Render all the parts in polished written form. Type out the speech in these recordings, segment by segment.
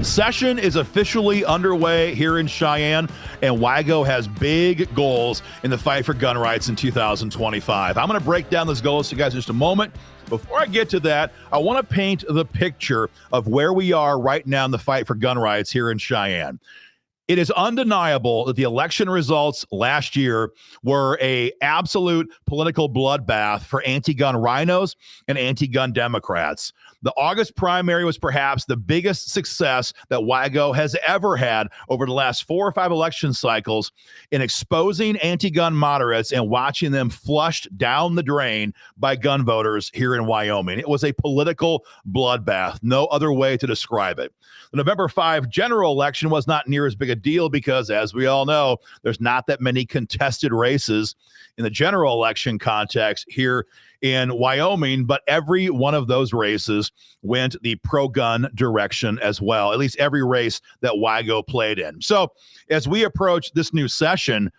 Session is officially underway here in Cheyenne, and WYGO has big goals in the fight for gun rights in 2025. I'm going to break down those goals to you guys in just a moment. Before I get to that, I want to paint the picture of where we are right now in the fight for gun rights here in Cheyenne. It is undeniable that the election results last year were an absolute political bloodbath for anti-gun rhinos and anti-gun Democrats. The August primary was perhaps the biggest success that WYGO has ever had over the last 4 or 5 election cycles in exposing anti-gun moderates and watching them flushed down the drain by gun voters here in Wyoming. It was a political bloodbath, no other way to describe it. The November 5 general election was not near as big a deal because, as we all know, there's not that many contested races in the general election context here in Wyoming, but every one of those races went the pro-gun direction as well, at least every race that WYGO played in. So as we approach this new session,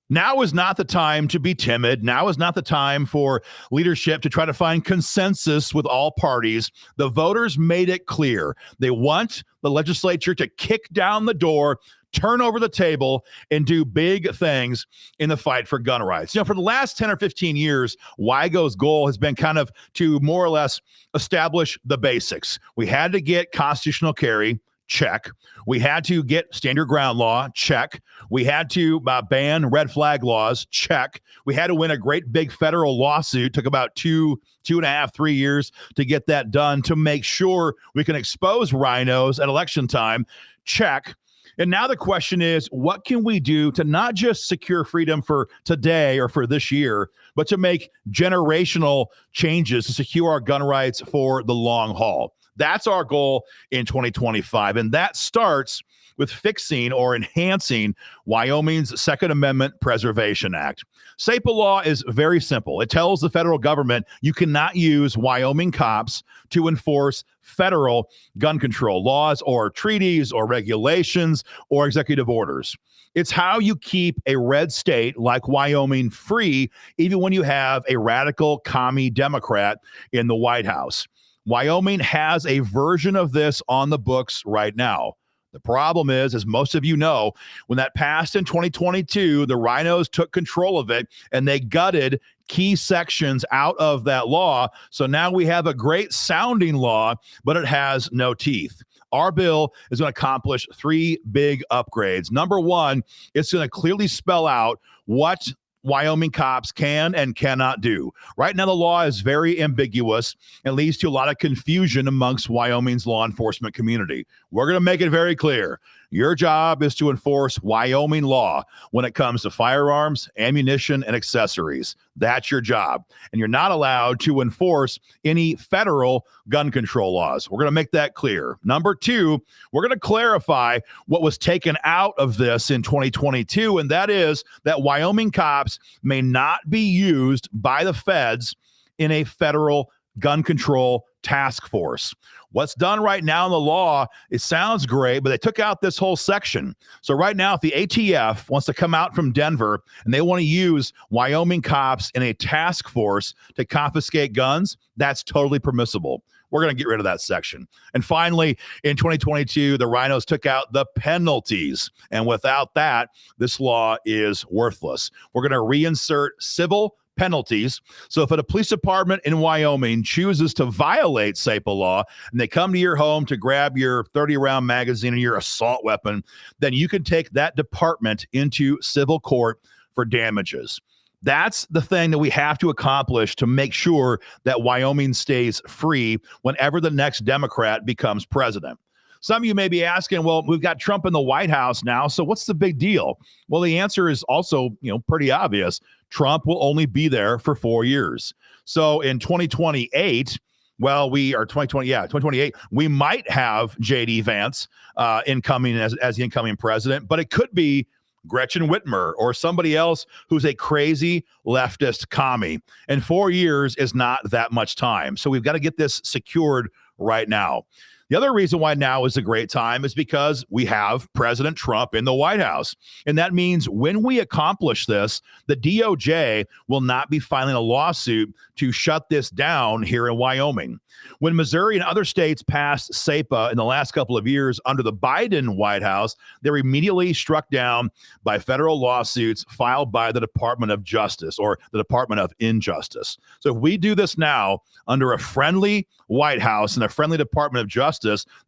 now is not the time to be timid. Now is not the time for leadership to try to find consensus with all parties. The voters made it clear. They want the legislature to kick down the door, turn over the table, and do big things in the fight for gun rights. You know, for the last 10 or 15 years, WYGO's goal has been kind of to more or less establish the basics. We had to get constitutional carry. Check. We had to get stand your ground law. Check. We had to ban red flag laws. Check. We had to win a great big federal lawsuit. Took about 2.5, 3 years to get that done to make sure we can expose rhinos at election time. Check. And now the question is, what can we do to not just secure freedom for today or for this year, but to make generational changes to secure our gun rights for the long haul? That's our goal in 2025. And that starts with fixing or enhancing Wyoming's Second Amendment Preservation Act. SAPA law is very simple. It tells the federal government you cannot use Wyoming cops to enforce federal gun control laws or treaties or regulations or executive orders. It's how you keep a red state like Wyoming free, even when you have a radical commie Democrat in the White House. Wyoming has a version of this on the books right now. The problem is, as most of you know, when that passed in 2022, the rhinos took control of it and they gutted key sections out of that law. So now we have a great sounding law, but it has no teeth. Our bill is going to accomplish 3 big upgrades. Number one, it's going to clearly spell out what Wyoming cops can and cannot do. Right now, the law is very ambiguous and leads to a lot of confusion amongst Wyoming's law enforcement community. We're going to make it very clear. Your job is to enforce Wyoming law when it comes to firearms, ammunition, and accessories. That's your job. And you're not allowed to enforce any federal gun control laws. We're going to make that clear. Number 2, we're going to clarify what was taken out of this in 2022, and that is that Wyoming cops may not be used by the feds in a federal gun control task force. What's done right now in the law, it sounds great, but they took out this whole section. So right now, if the ATF wants to come out from Denver and they want to use Wyoming cops in a task force to confiscate guns, that's totally permissible. We're going to get rid of that section. And finally, in 2022, the rhinos took out the penalties. And without that, this law is worthless. We're going to reinsert civil penalties. So if a police department in Wyoming chooses to violate SAPA law and they come to your home to grab your 30-round magazine and your assault weapon, then you can take that department into civil court for damages. That's the thing that we have to accomplish to make sure that Wyoming stays free whenever the next Democrat becomes president. Some of you may be asking, well, we've got Trump in the White House now, so what's the big deal? Well, the answer is also, pretty obvious. Trump will only be there for 4 years. So in 2028, 2028, we might have J.D. Vance incoming as the incoming president, but it could be Gretchen Whitmer or somebody else who's a crazy leftist commie. And 4 years is not that much time. So we've got to get this secured right now. The other reason why now is a great time is because we have President Trump in the White House. And that means when we accomplish this, the DOJ will not be filing a lawsuit to shut this down here in Wyoming. When Missouri and other states passed SEPA in the last couple of years under the Biden White House, they were immediately struck down by federal lawsuits filed by the Department of Justice or the Department of Injustice. So if we do this now under a friendly White House and a friendly Department of Justice,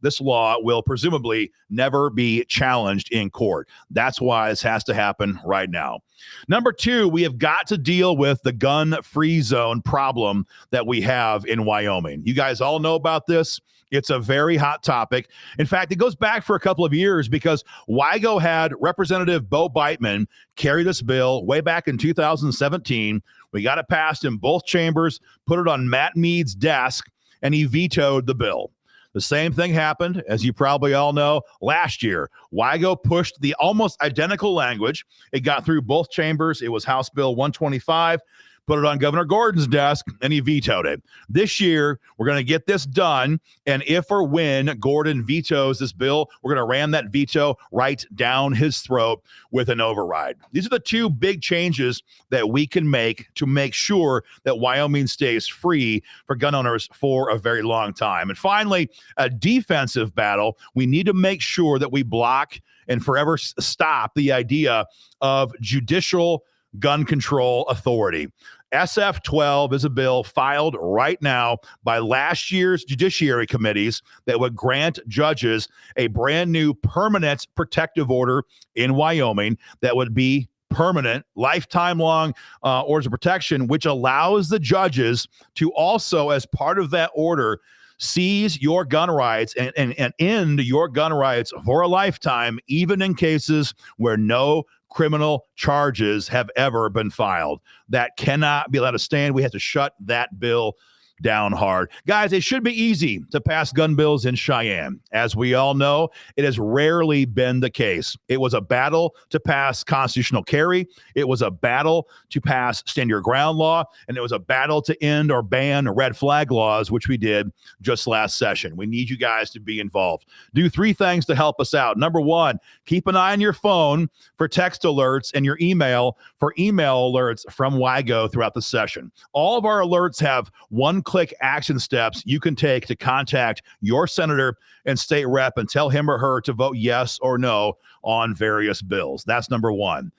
this law will presumably never be challenged in court. That's why this has to happen right now. Number two, we have got to deal with the gun-free zone problem that we have in Wyoming. You guys all know about this. It's a very hot topic. In fact, it goes back for a couple of years because WYGO had Representative Bo Beitman carry this bill way back in 2017. We got it passed in both chambers, put it on Matt Mead's desk, and he vetoed the bill. The same thing happened, as you probably all know, last year. WYGO pushed the almost identical language. It got through both chambers. It was House Bill 125. Put it on Governor Gordon's desk, and he vetoed it. This year, we're going to get this done, and if or when Gordon vetoes this bill, we're going to ram that veto right down his throat with an override. These are the two big changes that we can make to make sure that Wyoming stays free for gun owners for a very long time. And finally, a defensive battle. We need to make sure that we block and forever stop the idea of judicial gun control authority. SF-12 is a bill filed right now by last year's judiciary committees that would grant judges a brand new permanent protective order in Wyoming that would be permanent, lifetime long orders of protection, which allows the judges to also, as part of that order, seize your gun rights and end your gun rights for a lifetime, even in cases where no criminal charges have ever been filed. That cannot be allowed to stand. We have to shut that bill down hard. Guys, it should be easy to pass gun bills in Cheyenne. As we all know, it has rarely been the case. It was a battle to pass constitutional carry. It was a battle to pass stand your ground law. And it was a battle to end or ban red flag laws, which we did just last session. We need you guys to be involved. Do three things to help us out. Number one, keep an eye on your phone for text alerts and your email for email alerts from WYGO throughout the session. All of our alerts have one-click action steps you can take to contact your senator and state rep and tell him or her to vote yes or no on various bills. That's number one.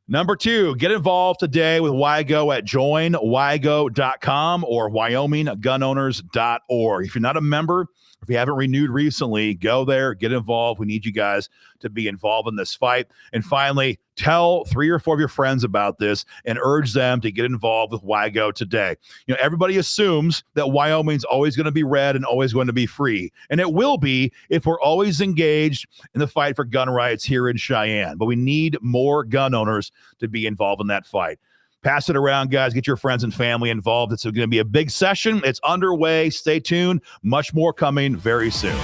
Number two, get involved today with WYGO at joinwygo.com or wyominggunowners.org. If you're not a member, if you haven't renewed recently, go there, get involved. We need you guys to be involved in this fight. And finally, tell 3 or 4 of your friends about this and urge them to get involved with WYGO today. You know, everybody assumes that Wyoming's always going to be red and always going to be free. And it will be if we're always engaged in the fight for gun rights here in Cheyenne. But we need more gun owners to be involved in that fight. Pass it around, guys. Get your friends and family involved. It's going to be a big session. It's underway. Stay tuned. Much more coming very soon.